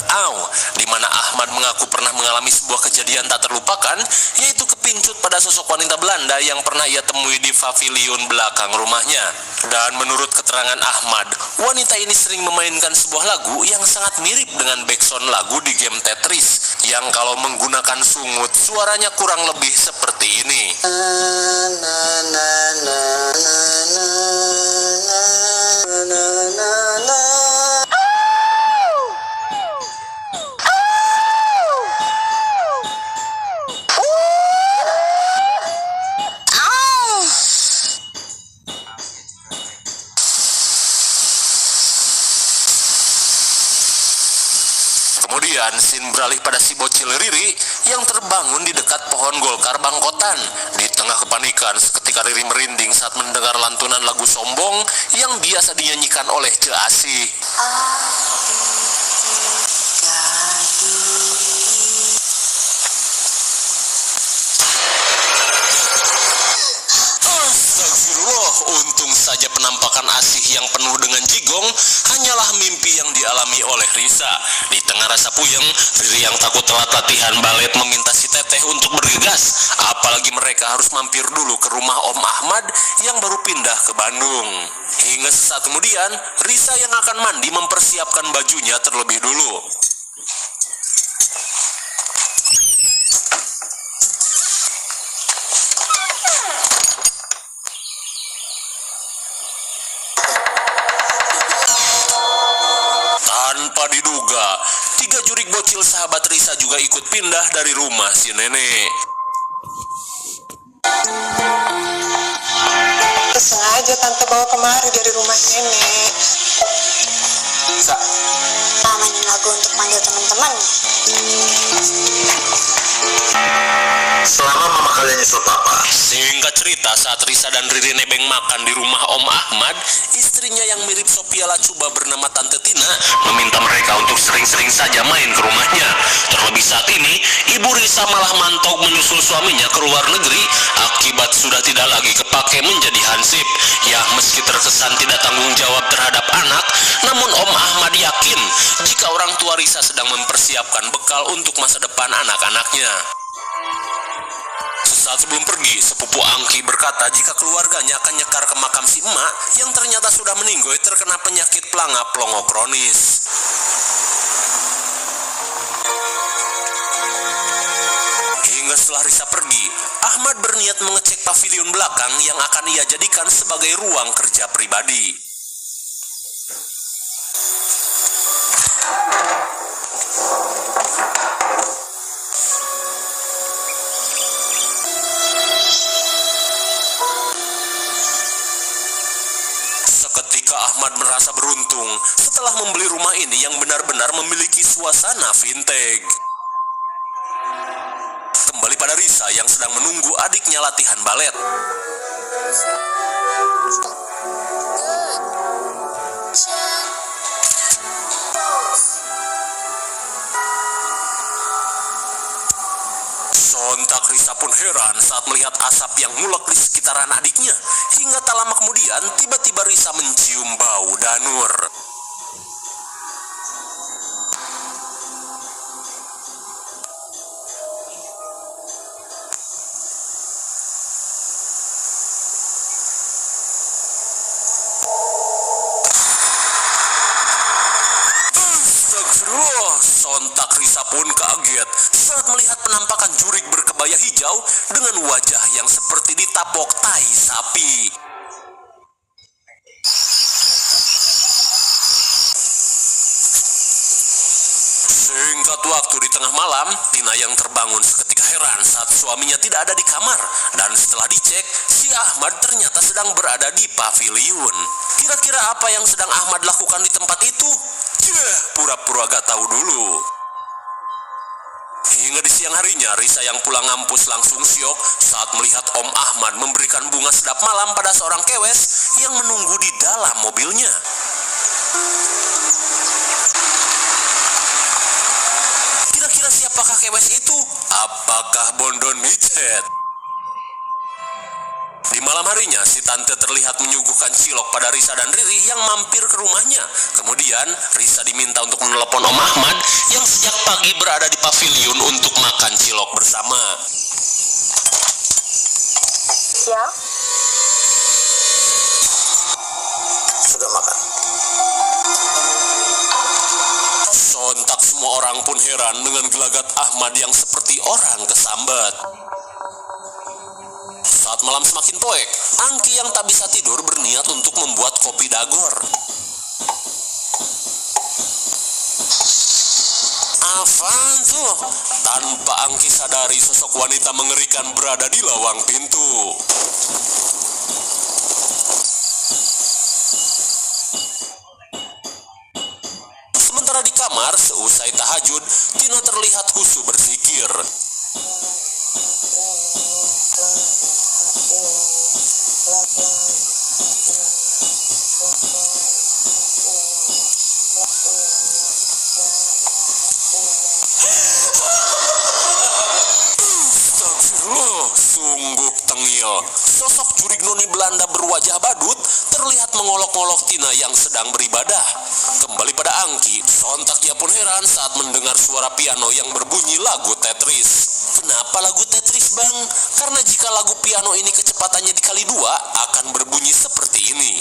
Aw, di mana Ahmad mengaku pernah mengalami sebuah kejadian tak terlupakan, yaitu kepincut pada sosok wanita Belanda yang pernah ia temui di pavilion belakang rumahnya. Dan menurut keterangan Ahmad, wanita ini sering memainkan sebuah lagu yang sangat mirip dengan backsound lagu di game Tetris, yang kalau menggunakan sungut, suaranya kurang lebih seperti ini. Kemudian scene beralih pada si bocil Riri yang terbangun di dekat pohon golkar bangkotan. Di tengah kepanikan, seketika Riri merinding saat mendengar lantunan lagu sombong yang biasa dinyanyikan oleh Ce Asih. Astagfirullah, untung saja penampakan Asih yang penuh dengan jigong hanyalah mimpi yang dialami oleh Risa. Di tengah rasa puyeng, Riri yang takut telat latihan balet meminta si Teteh untuk bergegas. Apalagi mereka harus mampir dulu ke rumah Om Ahmad yang baru pindah ke Bandung. Hingga sesaat kemudian, Risa yang akan mandi mempersiapkan bajunya terlebih dulu. Tanpa diduga, 3 jurik bocil sahabat Risa juga ikut pindah dari rumah si nenek. Sengaja tante bawa kemari dari rumah nenek. Mainin lagu untuk manggil teman-teman. Selama mama kalian nyusul papa. Singkat cerita, saat Risa dan Riri nebeng makan di rumah Om Ahmad, istrinya yang mirip Sophia Lacuba bernama Tante Tina meminta mereka untuk sering-sering saja main ke rumahnya. Terlebih saat ini, Ibu Risa malah mantau menyusul suaminya ke luar negeri akibat sudah tidak lagi kepake menjadi hansip. Ya, meski terkesan tidak tanggung jawab terhadap anak, namun Om Ahmad yakin jika orang tua Risa sedang mempersiapkan bekal untuk masa depan anak-anaknya. Sesaat sebelum pergi, sepupu Angki berkata jika keluarganya akan nyekar ke makam si emak yang ternyata sudah meninggoy terkena penyakit pelanga plongo kronis. Hingga setelah Risa pergi, Ahmad berniat mengecek pavilion belakang yang akan ia jadikan sebagai ruang kerja pribadi. Seketika Ahmad merasa beruntung setelah membeli rumah ini yang benar-benar memiliki suasana vintage. Kembali pada Risa yang sedang menunggu adiknya latihan balet. Sontak Risa pun heran saat melihat asap yang ngulek di sekitaran adiknya. Hingga tak lama kemudian, tiba-tiba Risa mencium bau danur. Astagfirullah, sontak Risa pun kaget saat melihat penampakan jurik berkebaya hijau dengan wajah yang seperti ditapok tai sapi. Singkat waktu di tengah malam, Tina yang terbangun seketika heran saat suaminya tidak ada di kamar. Dan setelah dicek, si Ahmad ternyata sedang berada di pavilion. Kira-kira apa yang sedang Ahmad lakukan di tempat itu? Pura-pura gak tahu dulu. Hingga di siang harinya, Risa yang pulang ngampus langsung syok saat melihat Om Ahmad memberikan bunga sedap malam pada seorang kewes yang menunggu di dalam mobilnya. Kira-kira siapakah kewes itu? Apakah Bondon Micet? Di Di malam harinya, si tante terlihat menyuguhkan cilok pada Risa dan Riri yang mampir ke rumahnya. Kemudian, Risa diminta untuk menelepon Om Ahmad yang sejak pagi berada di pavilion untuk makan cilok bersama. Ya, Sudah makan? Sontak semua orang pun heran dengan gelagat Ahmad yang seperti orang kesambat. Saat malam semakin poek, Angki yang tak bisa tidur berniat untuk membuat kopi dagor. Apaan tuh? Tanpa Angki sadari, sosok wanita mengerikan berada di lawang pintu. Sementara di kamar, seusai tahajud, Tina terlihat khusyuk berzikir. Sungguh tengil. Sosok jurig noni Belanda berwajah badut terlihat mengolok-olok Tina yang sedang beribadah. Kembali pada Angki, sontak ia pun heran saat mendengar suara piano yang berbunyi lagu Tetris. Kenapa lagu Tetris, Bang? Karena jika lagu piano ini kecepatannya dikali 2, akan berbunyi seperti ini.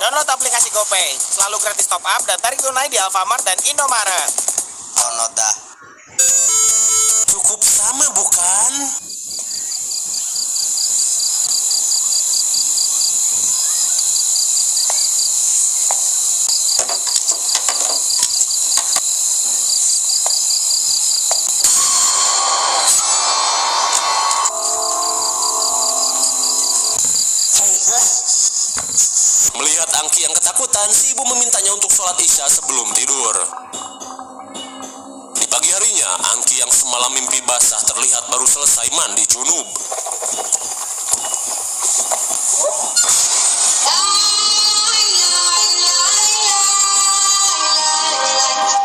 Download aplikasi GoPay, selalu gratis top up dan tarik tunai di Alfamart dan Indomaret. Download dah. Cukup sama, bukan? Melihat Angki yang ketakutan, si ibu memintanya untuk sholat Isya sebelum tidur. Di pagi harinya, Angki yang semalam mimpi basah terlihat baru selesai mandi junub.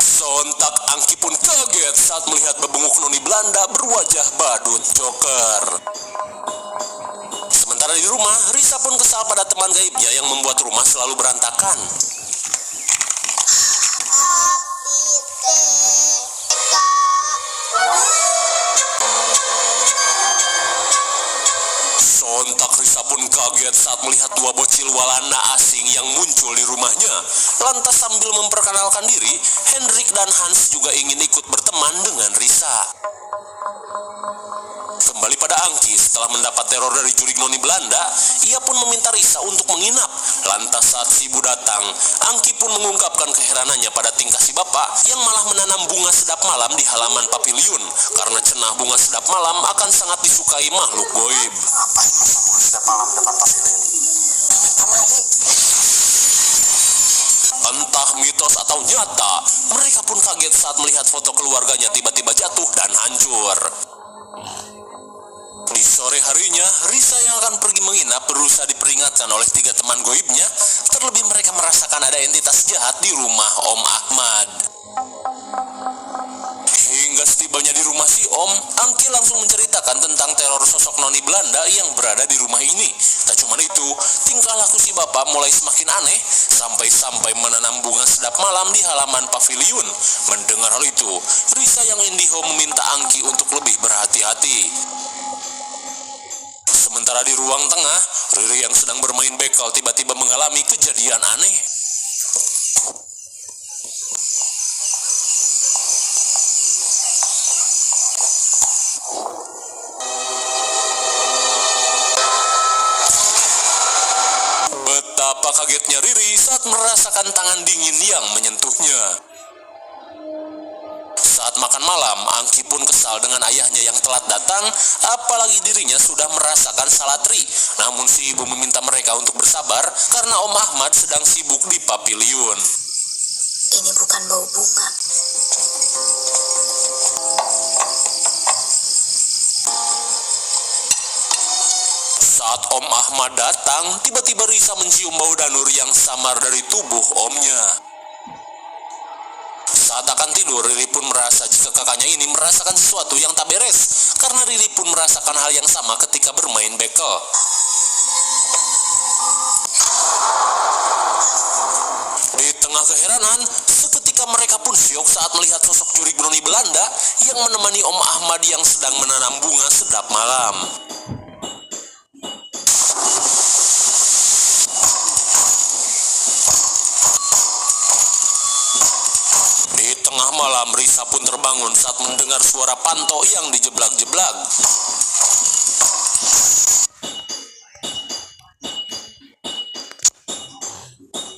Sontak Angki pun kaget saat melihat bebunguk noni Belanda berwajah badut joker. Sementara di rumah, Risa pun kesal pada teman gaibnya yang membuat rumah selalu berantakan. Sontak Risa pun kaget saat melihat 2 bocil walanda asing yang muncul di rumahnya. Lantas sambil memperkenalkan diri, Hendrik dan Hans juga ingin ikut berteman dengan Risa. Kembali pada Angki, setelah mendapat teror dari jurig noni Belanda, ia pun meminta Risa untuk menginap. Lantas saat si ibu datang, Angki pun mengungkapkan keheranannya pada tingkah si bapak yang malah menanam bunga sedap malam di halaman pavilion, karena cenah bunga sedap malam akan sangat disukai makhluk goib. Ngapain masa bunga sedap malam depan pavilion? Entah mitos atau nyata, mereka pun kaget saat melihat foto keluarganya tiba-tiba jatuh dan hancur. Di sore harinya, Risa yang akan pergi menginap berusaha diperingatkan oleh 3 teman goibnya, terlebih mereka merasakan ada entitas jahat di rumah Om Ahmad. Hingga setibanya di rumah si Om, Angki langsung menceritakan tentang teror sosok noni Belanda yang berada di rumah ini. Tak cuma itu, tingkah laku si bapak mulai semakin aneh, sampai-sampai menanam bunga sedap malam di halaman pavilion. Mendengar hal itu, Risa yang indiho meminta Angki untuk lebih berhati-hati. Sementara di ruang tengah, Riri yang sedang bermain bekel tiba-tiba mengalami kejadian aneh. Betapa kagetnya Riri saat merasakan tangan dingin yang menyentuhnya. Saat makan malam, Angki pun kesal dengan ayahnya yang telat datang, apalagi dirinya sudah merasakan salatri. Namun si ibu meminta mereka untuk bersabar karena Om Ahmad sedang sibuk di pavilion. Ini bukan bau bunga. Saat Om Ahmad datang, tiba-tiba Risa mencium bau danur yang samar dari tubuh omnya. Saat akan tidur, Riri pun merasa jika kakaknya ini merasakan sesuatu yang tak beres, karena Riri pun merasakan hal yang sama ketika bermain bekel. Di tengah keheranan, seketika mereka pun syok saat melihat sosok jurik brownie Belanda yang menemani Om Ahmad yang sedang menanam bunga sedap malam. Di tengah malam, Risa pun terbangun saat mendengar suara Panto yang dijeblak-jeblak.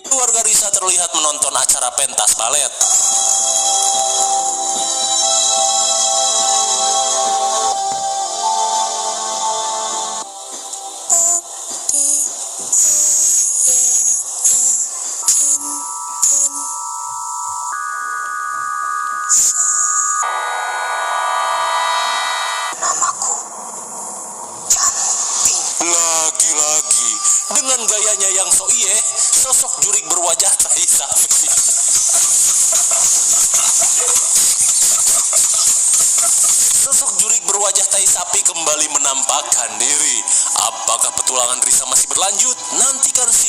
Keluarga Risa terlihat menonton acara pentas balet. Namaku Cantik. Lagi-lagi, dengan gayanya yang so iye, sosok jurik berwajah tai sapi. Sosok jurik berwajah tai sapi kembali menampakkan diri. Apakah petualangan Risa masih berlanjut? Nantikan si